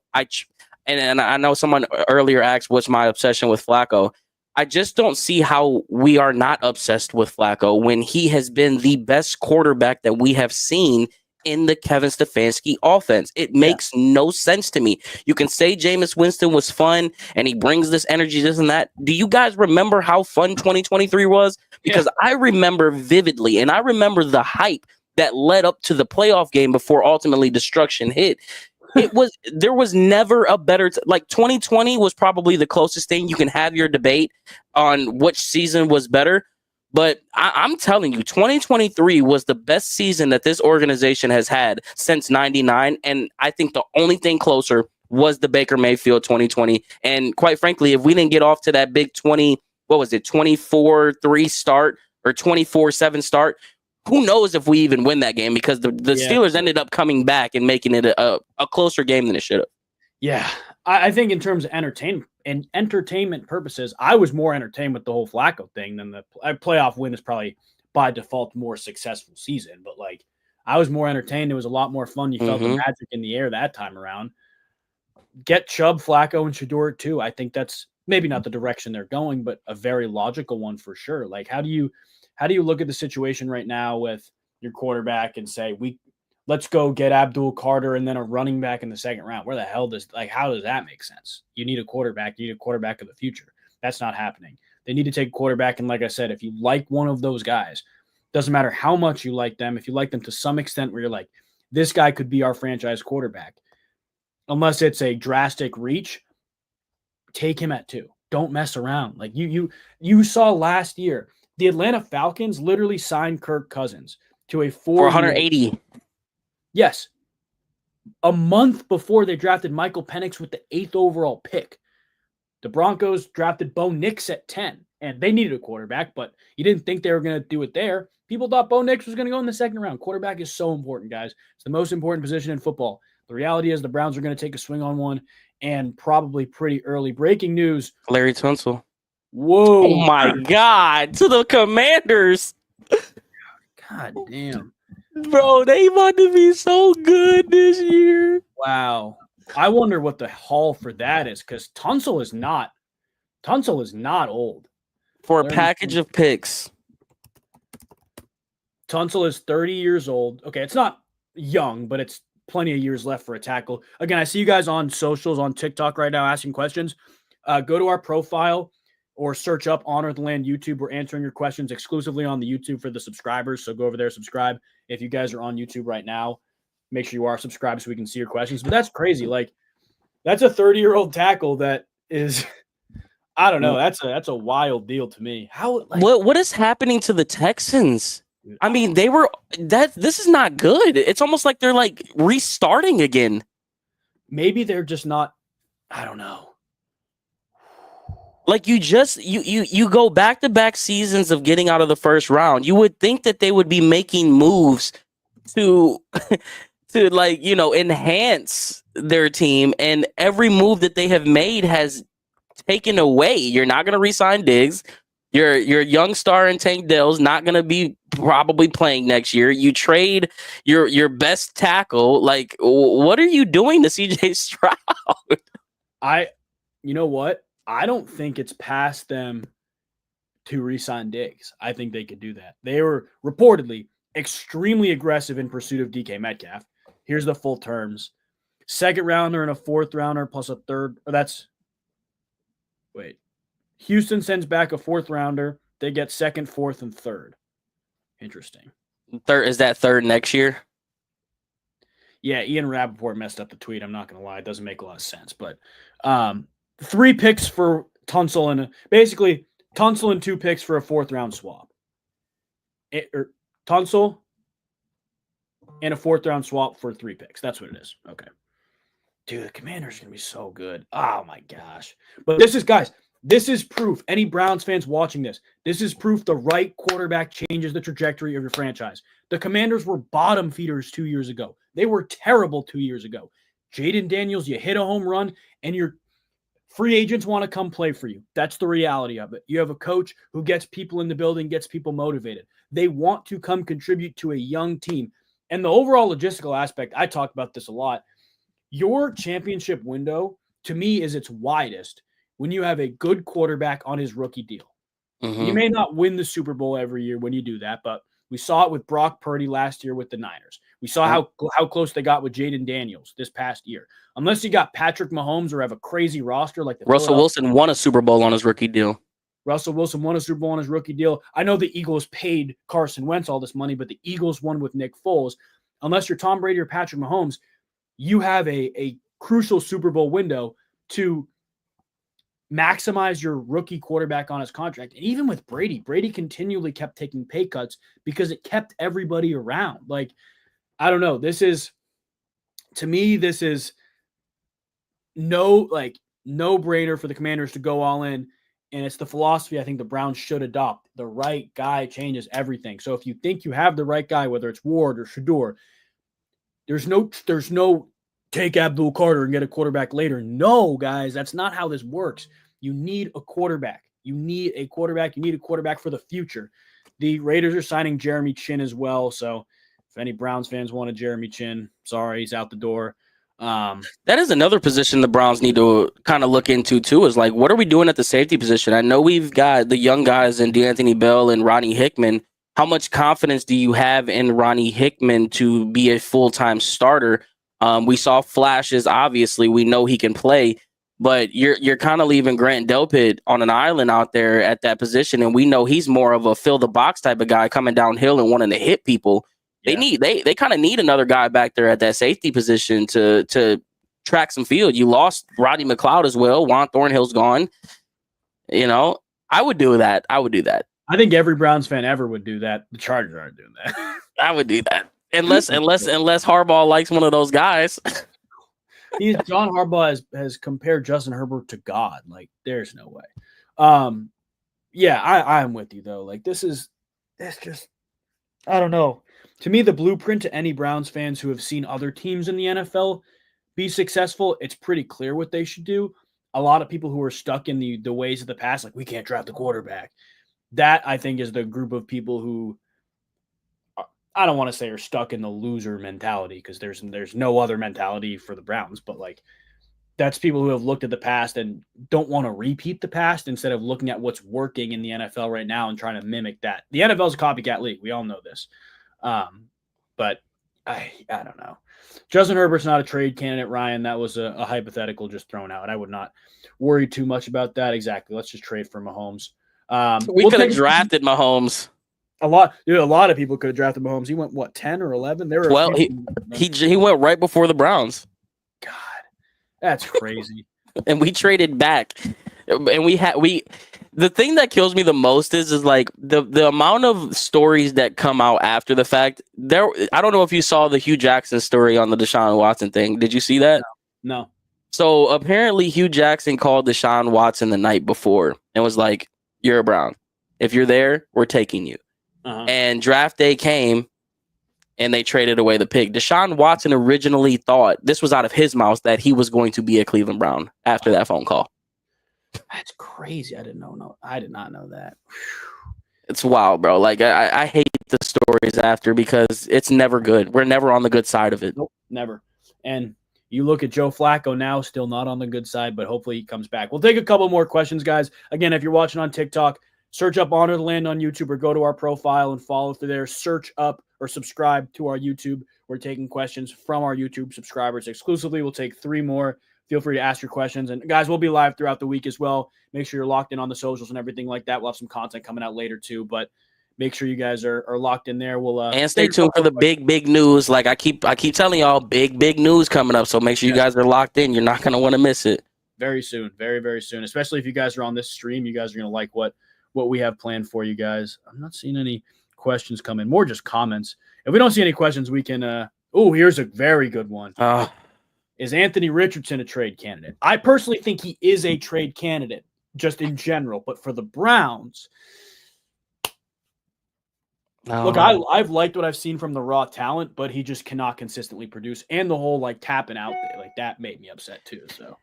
and I know someone earlier asked what's my obsession with Flacco. I just don't see how we are not obsessed with Flacco when he has been the best quarterback that we have seen in the Kevin Stefanski offense. It makes no sense to me. You can say Jameis Winston was fun and he brings this energy, this and that. Do you guys remember how fun 2023 was? Because I remember vividly, and I remember the hype that led up to the playoff game before ultimately destruction hit. There was never a better, 2020 was probably the closest thing you can have your debate on which season was better. But I'm telling you, 2023 was the best season that this organization has had since 99. And I think the only thing closer was the Baker Mayfield 2020. And quite frankly, if we didn't get off to that big 24-3 start or 24-7 start, who knows if we even win that game, because the Steelers ended up coming back and making it a closer game than it should have. Yeah, I think in terms of entertainment purposes, I was more entertained with the whole Flacco thing than the playoff win is probably by default more successful season. But I was more entertained. It was a lot more fun. You felt the magic in the air that time around. Get Chubb, Flacco, and Shedeur too. I think that's maybe not the direction they're going, but a very logical one for sure. How do you look at the situation right now with your quarterback and say, let's go get Abdul Carter and then a running back in the second round? Where the hell how does that make sense? You need a quarterback. You need a quarterback of the future. That's not happening. They need to take a quarterback. And like I said, if you like one of those guys, doesn't matter how much you like them, if you like them to some extent where you're like, this guy could be our franchise quarterback, unless it's a drastic reach, take him at 2. Don't mess around. You saw last year, the Atlanta Falcons literally signed Kirk Cousins to a 480. Yes. A month before they drafted Michael Penix with the 8th overall pick. The Broncos drafted Bo Nix at 10, and they needed a quarterback, but you didn't think they were going to do it there. People thought Bo Nix was going to go in the second round. Quarterback is so important, guys. It's the most important position in football. The reality is the Browns are going to take a swing on one, and probably pretty early. Breaking news. Larry Tunsil. Whoa. Oh, my God. To the Commanders. God damn. Bro, they about to be so good this year. Wow. I wonder what the haul for that is, because Tunsil is not old. For a package of picks. Tunsil is 30 years old. Okay, it's not young, but it's plenty of years left for a tackle. Again, I see you guys on socials, on TikTok right now asking questions. Go to our profile or search up Honor the Land YouTube. We're answering your questions exclusively on the YouTube for the subscribers. So go over there, subscribe. If you guys are on YouTube right now, make sure you are subscribed so we can see your questions. But that's crazy. That's a 30-year-old tackle that is, I don't know. That's a wild deal to me. What is happening to the Texans? I mean, this is not good. It's almost like they're restarting again. Maybe they're just not, I don't know. You go back-to-back seasons of getting out of the first round. You would think that they would be making moves to enhance their team, and every move that they have made has taken away. You're not going to re-sign Diggs. Your young star in Tank Dell's not going to be probably playing next year. You trade your best tackle. Like, what are you doing to CJ Stroud? You know what? I don't think it's past them to re-sign Diggs. I think they could do that. They were reportedly extremely aggressive in pursuit of DK Metcalf. Here's the full terms. Second rounder and a fourth rounder plus a third. Houston sends back a fourth rounder. They get second, fourth, and third. Interesting. Is that third next year? Yeah, Ian Rappaport messed up the tweet. I'm not going to lie. It doesn't make a lot of sense. But 3 picks for Tunsil and basically Tunsil and 2 picks for a fourth round swap. Tunsil and a fourth round swap for 3 picks. That's what it is. Okay. Dude, the Commanders are going to be so good. Oh, my gosh. But this is proof. Any Browns fans watching this is proof the right quarterback changes the trajectory of your franchise. The Commanders were bottom feeders 2 years ago. They were terrible 2 years ago. Jaden Daniels, you hit a home run, and your free agents want to come play for you. That's the reality of it. You have a coach who gets people in the building, gets people motivated. They want to come contribute to a young team. And the overall logistical aspect, I talk about this a lot. Your championship window, to me, is its widest when you have a good quarterback on his rookie deal. Mm-hmm. You may not win the Super Bowl every year when you do that, but we saw it with Brock Purdy last year with the Niners. We saw how close they got with Jaden Daniels this past year. Unless you got Patrick Mahomes or have a crazy roster like the Russell Wilson won a Super Bowl on his rookie deal. Russell Wilson won a Super Bowl on his rookie deal. I know the Eagles paid Carson Wentz all this money, but the Eagles won with Nick Foles. Unless you're Tom Brady or Patrick Mahomes, you have a crucial Super Bowl window to maximize your rookie quarterback on his contract. And even with Brady continually kept taking pay cuts because it kept everybody around. Like, I don't know. To me, this is no brainer for the Commanders to go all in. And it's the philosophy I think the Browns should adopt. The right guy changes everything. So if you think you have the right guy, whether it's Ward or Shador, there's no take Abdul Carter and get a quarterback later. No, guys, that's not how this works. You need a quarterback. You need a quarterback for the future. The Raiders are signing Jeremy Chin as well. So if any Browns fans want a Jeremy Chin, sorry, he's out the door. That is another position the Browns need to kind of look into too, is like, what are we doing at the safety position? I know we've got the young guys in DeAnthony Bell and Ronnie Hickman. How much confidence do you have in Ronnie Hickman to be a full-time starter? We saw flashes. Obviously, we know he can play, but you're kind of leaving Grant Delpit on an island out there at that position, and we know he's more of a fill the box type of guy coming downhill and wanting to hit people. Yeah. They kind of need another guy back there at that safety position to track some field. You lost Rodney McLeod as well. Juan Thornhill's gone. You know, I would do that. I think every Browns fan ever would do that. The Chargers aren't doing that. I would do that. Unless Harbaugh likes one of those guys. John Harbaugh has compared Justin Herbert to God. Like, there's no way. Yeah, I'm with you though. Like, it's just, I don't know. To me, the blueprint to any Browns fans who have seen other teams in the NFL be successful, it's pretty clear what they should do. A lot of people who are stuck in the ways of the past, like, we can't draft a quarterback. That, I think, is the group of people who, I don't want to say are stuck in the loser mentality, because there's no other mentality for the Browns, but like, that's people who have looked at the past and don't want to repeat the past instead of looking at what's working in the NFL right now and trying to mimic that. The NFL is a copycat league. We all know this. But I don't know. Justin Herbert's not a trade candidate, Ryan. That was a hypothetical just thrown out. I would not worry too much about that. Exactly. Let's just trade for Mahomes. We could have drafted Mahomes. A lot of people could have drafted Mahomes. He went 10 or 11? There were 12. He went right before the Browns. God, that's crazy. And we traded back. And the thing that kills me the most is like the amount of stories that come out after the fact. I don't know if you saw the Hugh Jackson story on the Deshaun Watson thing. Did you see that? No. So apparently Hugh Jackson called Deshaun Watson the night before and was like, "You're a Brown. If you're there, we're taking you." Uh-huh. And draft day came, and they traded away the pick. Deshaun Watson originally thought, this was out of his mouth, that he was going to be a Cleveland Brown after that phone call. That's crazy. I did not know that. It's wild, bro. Like, I hate the stories after because it's never good. We're never on the good side of it. Nope, never. And you look at Joe Flacco now, still not on the good side, but hopefully he comes back. We'll take a couple more questions, guys. Again, if you're watching on TikTok, search up Honor the Land on YouTube or go to our profile and follow through there. Search up or subscribe to our YouTube. We're taking questions from our YouTube subscribers exclusively. We'll take 3 more. Feel free to ask your questions. And guys, we'll be live throughout the week as well. Make sure you're locked in on the socials and everything like that. We'll have some content coming out later too, but make sure you guys are locked in there. We'll and stay tuned for the big news. Like I keep telling y'all, big news coming up. So make sure you guys are locked in. You're not going to want to miss it. Very soon. Very, very soon. Especially if you guys are on this stream, you guys are going to like what we have planned for you guys. I'm not seeing any questions come in, more just comments. If we don't see any questions, we can here's a very good one. Is Anthony Richardson a trade candidate? I personally think he is a trade candidate, just in general. But for the Browns, look, I've liked what I've seen from the raw talent, but he just cannot consistently produce. And the whole tapping out there, that made me upset too. So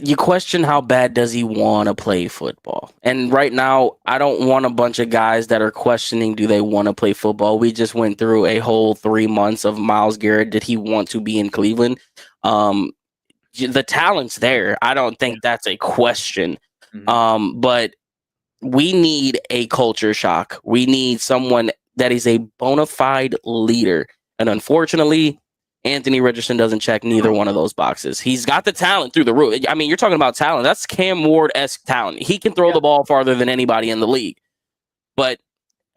you question how bad does he want to play football? And right now, I don't want a bunch of guys that are questioning, do they want to play football? We just went through a whole 3 months of Myles Garrett. Did he want to be in Cleveland? The talent's there. I don't think that's a question. Mm-hmm. But we need a culture shock. We need someone that is a bona fide leader. And unfortunately, Anthony Richardson doesn't check neither one of those boxes. He's got the talent through the roof. I mean, you're talking about talent. That's Cam Ward-esque talent. He can throw the ball farther than anybody in the league. But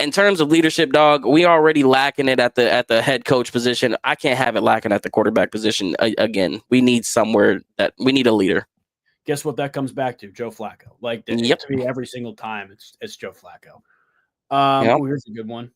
in terms of leadership, dog, we already lacking it at the head coach position. I can't have it lacking at the quarterback position again. We need we need a leader. Guess what that comes back to? Joe Flacco. To me, every single time it's Joe Flacco. Here's a good one.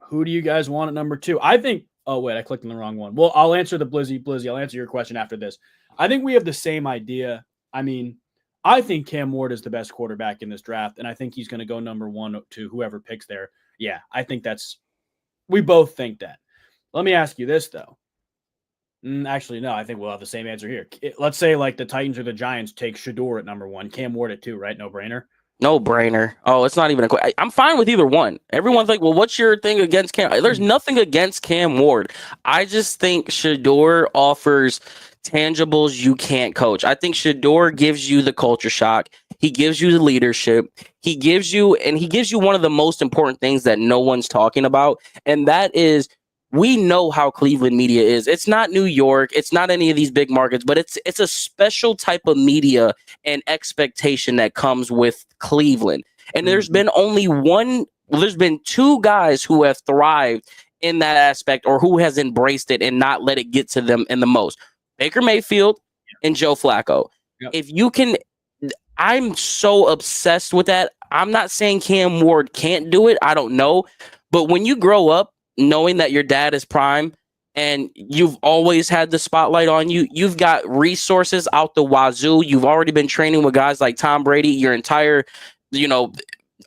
Who do you guys want at number 2? I think. Oh, wait, I clicked on the wrong one. Well, I'll answer the Blizzy. I'll answer your question after this. I think we have the same idea. I mean, I think Cam Ward is the best quarterback in this draft, and I think he's going to go number 1 to whoever picks there. Yeah, I think we both think that. Let me ask you this, though. Actually, no, I think we'll have the same answer here. Let's say the Titans or the Giants take Shedeur at number 1, Cam Ward at 2, right? No brainer. No brainer. Oh, it's not even I'm fine with either one. Everyone's like, well, what's your thing against Cam? There's nothing against Cam Ward. I just think Shedeur offers tangibles you can't coach. I think Shedeur gives you the culture shock. He gives you the leadership. He gives you one of the most important things that no one's talking about. And that is, we know how Cleveland media is. It's not New York. It's not any of these big markets, but it's a special type of media and expectation that comes with Cleveland. And there's been there's been 2 guys who have thrived in that aspect or who has embraced it and not let it get to them in the most. Baker Mayfield and Joe Flacco. Yep. If you can, I'm so obsessed with that. I'm not saying Cam Ward can't do it. I don't know. But when you grow up knowing that your dad is prime and you've always had the spotlight on you, you've got resources out the wazoo. You've already been training with guys like Tom Brady your entire,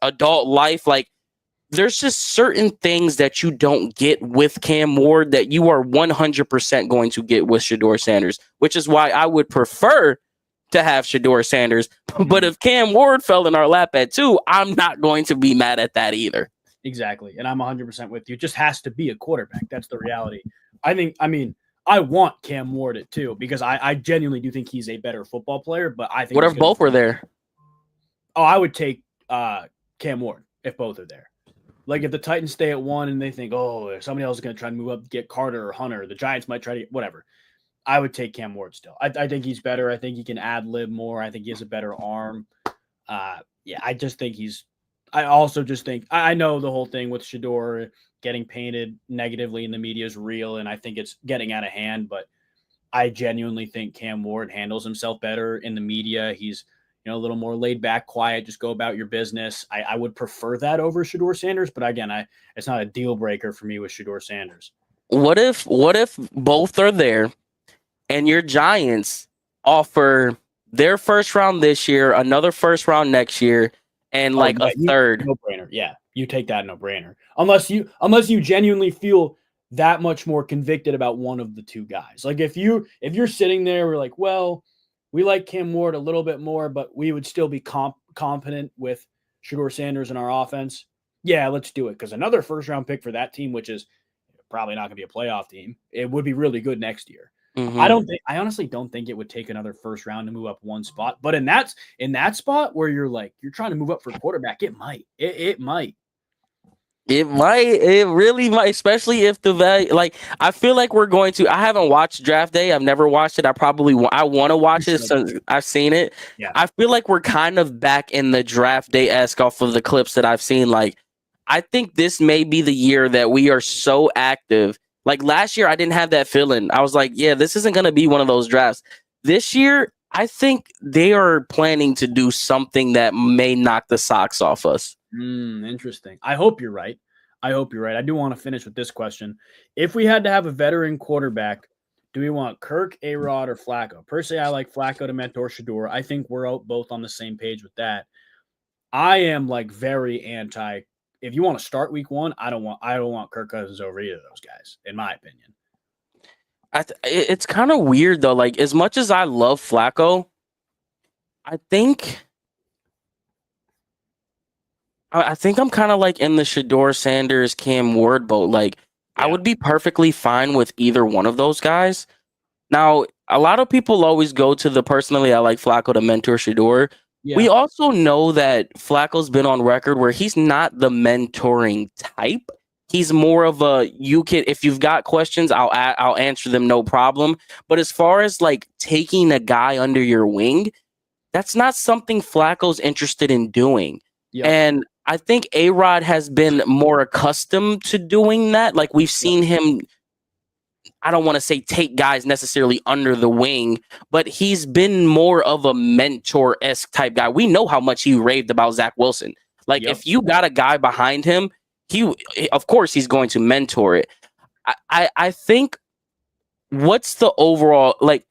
adult life. There's just certain things that you don't get with Cam Ward that you are 100% going to get with Shedeur Sanders, which is why I would prefer to have Shedeur Sanders. But if Cam Ward fell in our lap at 2, I'm not going to be mad at that either. Exactly. And I'm 100% with you. It just has to be a quarterback. That's the reality. I want Cam Ward at 2 because I genuinely do think he's a better football player, but I think what if both were there? Oh, I would take Cam Ward if both are there. If the Titans stay at 1 and they think, somebody else is going to try to move up to get Carter or Hunter, the Giants might try to get whatever. I would take Cam Ward still. I think he's better. I think he can ad-lib more. I think he has a better arm. I just think I also just think I know the whole thing with Shedeur getting painted negatively in the media is real, and I think it's getting out of hand. But I genuinely think Cam Ward handles himself better in the media. He's a little more laid back, quiet, just go about your business. I would prefer that over Shedeur Sanders, but again, it's not a deal breaker for me with Shedeur Sanders. What if both are there, and your Giants offer their first round this year, another first round next year? And a third. No brainer. Yeah. You take that no brainer. Unless you genuinely feel that much more convicted about one of the two guys. Like if you're sitting there, we're like, well, we like Cam Ward a little bit more, but we would still be confident with Shedeur Sanders in our offense. Yeah, let's do it. Because another first-round pick for that team, which is probably not going to be a playoff team, it would be really good next year. Mm-hmm. I honestly don't think it would take another first round to move up one spot. But in that spot where you're trying to move up for quarterback, it might. It might. It might. It really might, especially if the value. Like, I feel like we're going to. I haven't watched Draft Day. I've never watched it. I want to watch it since I've seen it. Yeah. I feel like we're kind of back in the Draft Day-esque off of the clips that I've seen. Like, I think this may be the year that we are so active. Like last year, I didn't have that feeling. I was like, yeah, this isn't going to be one of those drafts. This year, I think they are planning to do something that may knock the socks off us. Interesting. I hope you're right. I do want to finish with this question. If we had to have a veteran quarterback, do we want Kirk, A-Rod, or Flacco? Personally, I like Flacco to mentor Shedeur. I think we're both on the same page with that. I am like very anti. If you want to start week one, I don't want Kirk Cousins over either of those guys, in my opinion. It's kind of weird though. Like as much as I love Flacco, I think I'm kind of like in the Shedeur Sanders, Cam Ward boat. Like I would be perfectly fine with either one of those guys. Now, a lot of people always go to the personally I like Flacco to mentor Shedeur. Yeah. We also know that Flacco's been on record where he's not the mentoring type. He's more of a if you've got questions, I'll answer them, no problem. But as far as like taking a guy under your wing, that's not something Flacco's interested in doing. Yep. And I think A-Rod has been more accustomed to doing that. Like we've seen him, I don't want to say take guys necessarily under the wing, but he's been more of a mentor-esque type guy. We know how much he raved about Zach Wilson. Like if you got a guy behind him, of course he's going to mentor it. I think what's the overall, like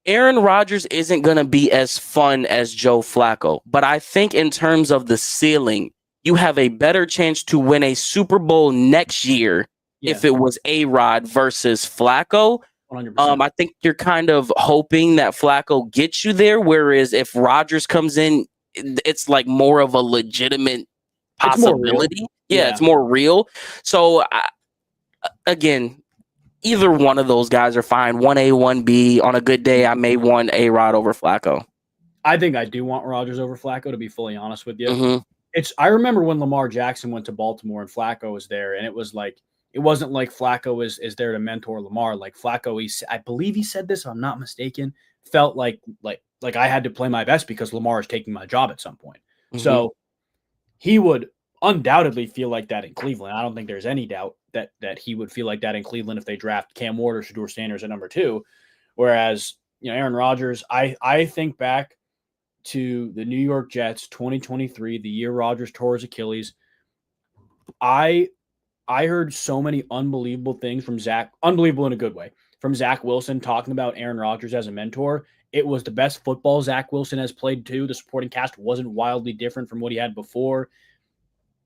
Aaron Rodgers isn't going to be as fun as Joe Flacco, but I think in terms of the ceiling, you have a better chance to win a Super Bowl next year if it was A-Rod versus Flacco. 100%. I think you're kind of hoping that Flacco gets you there, whereas if Rodgers comes in, it's like more of a legitimate possibility. It's more real. So, again, either one of those guys are fine. 1A, 1B. On a good day, I may want A-Rod over Flacco. I think I do want Rodgers over Flacco, to be fully honest with you. Mm-hmm. I remember when Lamar Jackson went to Baltimore and Flacco was there, and it was like, it wasn't like Flacco is there to mentor Lamar. Like Flacco, I believe he said this, if I'm not mistaken, felt like I had to play my best because Lamar is taking my job at some point. Mm-hmm. So he would undoubtedly feel like that in Cleveland. I don't think there's any doubt that he would feel like that in Cleveland if they draft Cam Ward or Shedeur Sanders at number 2. Whereas, Aaron Rodgers, I think back to the New York Jets 2023, the year Rodgers tore his Achilles. I heard so many unbelievable things from Zach, unbelievable in a good way, from Zach Wilson talking about Aaron Rodgers as a mentor. It was the best football Zach Wilson has played too. The supporting cast wasn't wildly different from what he had before.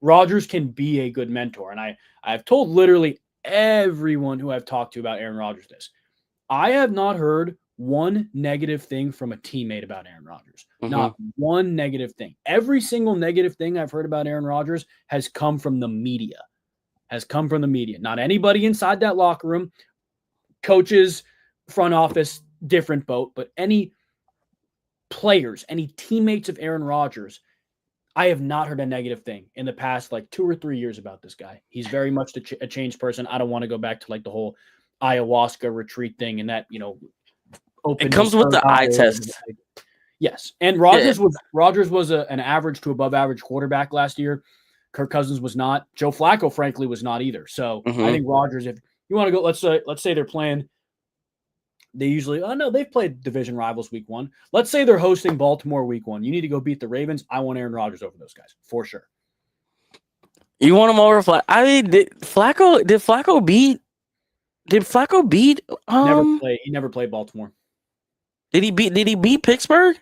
Rodgers can be a good mentor. And I've told literally everyone who I've talked to about Aaron Rodgers this. I have not heard one negative thing from a teammate about Aaron Rodgers. Mm-hmm. Not one negative thing. Every single negative thing I've heard about Aaron Rodgers has come from the media. Not anybody inside that locker room, coaches, front office, different boat, but any players, any teammates of Aaron Rodgers, I have not heard a negative thing in the past 2 or 3 years about this guy. He's very much a changed person. I don't want to go back to the whole ayahuasca retreat thing and that, it comes with the eye test. Yes. And Rodgers was an average to above average quarterback last year. Kirk Cousins was not. Joe Flacco, frankly, was not either. So I think Rodgers, if you want to go, let's say they're playing. They usually, they've played division rivals week 1. Let's say they're hosting Baltimore week 1. You need to go beat the Ravens. I want Aaron Rodgers over those guys for sure. You want him over Flacco? I mean, did Flacco beat? He never played Baltimore. Did he beat Pittsburgh?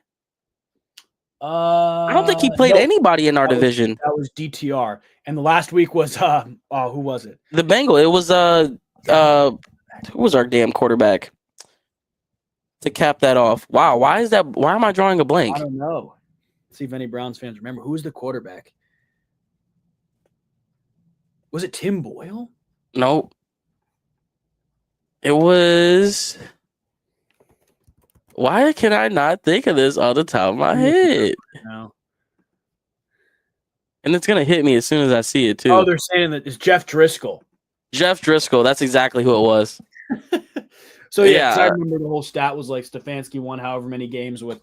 I don't think he played anybody in our division. That was DTR. And the last week was who was it? The Bengal. It was who was our damn quarterback? To cap that off. Wow, why am I drawing a blank? I don't know. Let's see if any Browns fans remember. Who was the quarterback? Was it Tim Boyle? Nope. It was. Why can I not think of this on the top of my head? No. And it's going to hit me as soon as I see it, too. Oh, they're saying that it's Jeff Driscoll. Jeff Driscoll. That's exactly who it was. So, yeah, I remember the whole stat was like Stefanski won however many games with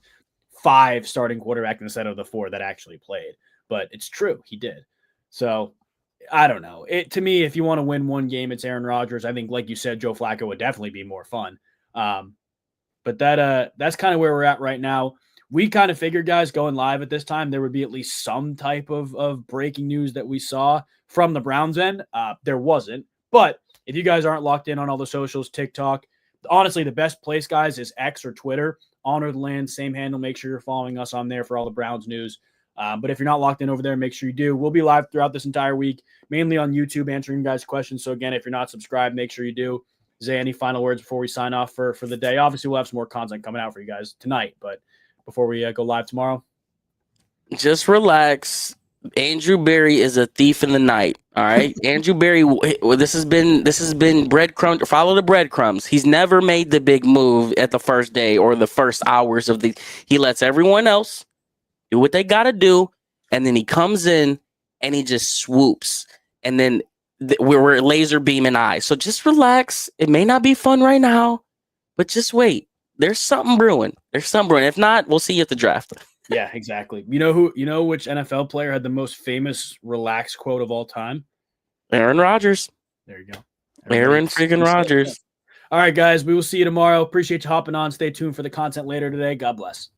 5 starting quarterbacks instead of the 4 that actually played. But it's true. He did. So, I don't know. To me, if you want to win one game, it's Aaron Rodgers. I think, like you said, Joe Flacco would definitely be more fun. But that's kind of where we're at right now. We kind of figured, guys, going live at this time, there would be at least some type of breaking news that we saw from the Browns end. There wasn't. But if you guys aren't locked in on all the socials, TikTok, honestly, the best place, guys, is X or Twitter. Honor the Land, same handle. Make sure you're following us on there for all the Browns news. But if you're not locked in over there, make sure you do. We'll be live throughout this entire week, mainly on YouTube, answering you guys' questions. So, again, if you're not subscribed, make sure you do. Zay, any final words before we sign off for the day? Obviously, we'll have some more content coming out for you guys tonight, but before we go live tomorrow, just relax. Andrew Berry is a thief in the night. All right, Andrew Berry. This has been breadcrumb. Follow the breadcrumbs. He's never made the big move at the first day or the first hours of the. He lets everyone else do what they got to do, and then he comes in and he just swoops, and then we're laser beaming eyes. So just relax. It may not be fun right now, but just wait. There's something brewing. If not, we'll see you at the draft. Yeah, exactly. You know which NFL player had the most famous relax quote of all time? Aaron Rodgers. There you go. Aaron freaking Rodgers. All right, guys. We will see you tomorrow. Appreciate you hopping on. Stay tuned for the content later today. God bless.